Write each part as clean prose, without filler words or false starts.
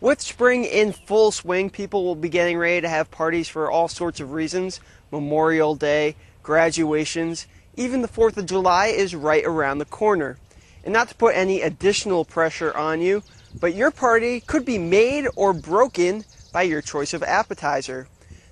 With spring in full swing, people will be getting ready to have parties for all sorts of reasons. Memorial Day, graduations, even the 4th of July is right around the corner. And not to put any additional pressure on you, but your party could be made or broken by your choice of appetizer.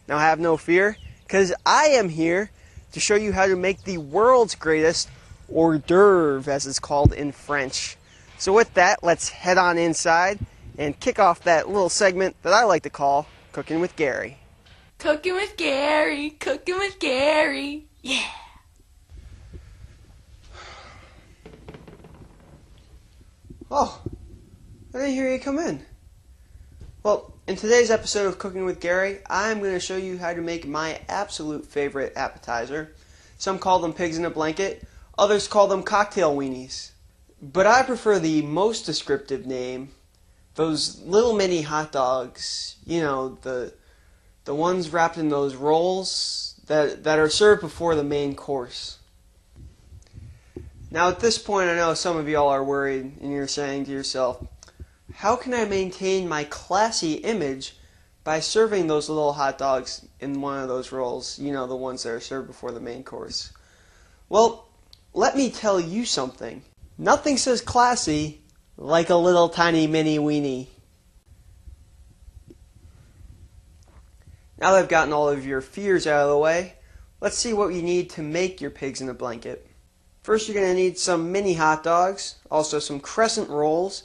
Now have no fear, because I am here to show you how to make the world's greatest hors d'oeuvre, as it's called in French. So with that, let's head on inside and kick off that little segment that I like to call Cooking with Gary. Cooking with Gary, cooking with Gary, yeah. Oh, I didn't hear you come in. Well, in today's episode of Cooking with Gary, I'm going to show you how to make my absolute favorite appetizer. Some call them pigs in a blanket, others call them cocktail weenies. But I prefer the most descriptive name, those little mini hot dogs, you know, the ones wrapped in those rolls that are served before the main course. Now at this point I know some of y'all are worried and you're saying to yourself, how can I maintain my classy image by serving those little hot dogs in one of those rolls, you know, the ones that are served before the main course? Well, let me tell you something. Nothing says classy like a little tiny mini weenie. Now that I've gotten all of your fears out of the way, let's see what you need to make your pigs in a blanket. First, you're going to need some mini hot dogs, also some crescent rolls,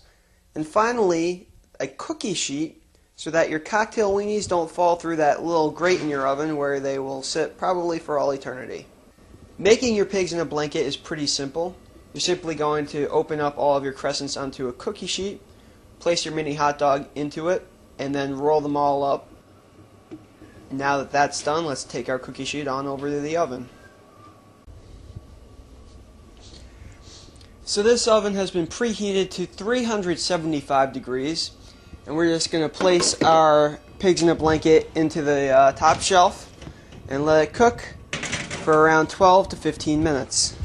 and finally a cookie sheet so that your cocktail weenies don't fall through that little grate in your oven where they will sit probably for all eternity. Making your pigs in a blanket is pretty simple. You're simply going to open up all of your crescents onto a cookie sheet, place your mini hot dog into it, and then roll them all up. Now that that's done, let's take our cookie sheet on over to the oven. So this oven has been preheated to 375 degrees, and we're just going to place our pigs in a blanket into the top shelf and let it cook for around 12 to 15 minutes.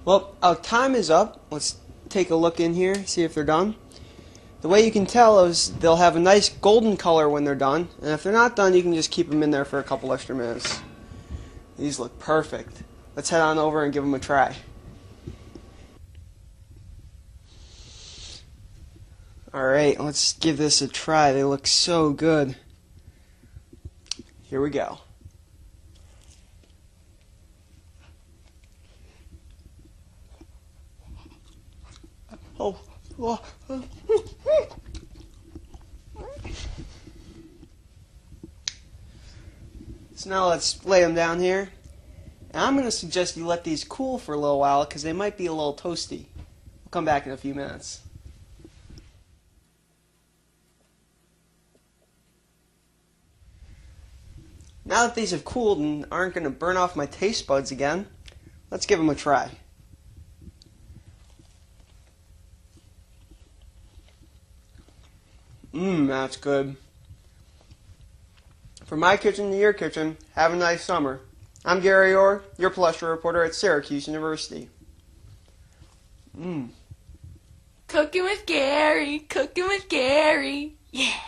Well, our time is up. Let's take a look in here, see if they're done. The way you can tell is they'll have a nice golden color when they're done, and if they're not done, you can just keep them in there for a couple extra minutes. These look perfect. Let's head on over and give them a try. Alright, let's give this a try. They look so good. Here we go. Oh. So now let's lay them down here. And I'm going to suggest you let these cool for a little while because they might be a little toasty. We'll come back in a few minutes. Now that these have cooled and aren't going to burn off my taste buds again, let's give them a try. That's good. From my kitchen to your kitchen, have a nice summer. I'm Gary Orr, your cholesterol reporter at Syracuse University. Cooking with Gary, yeah.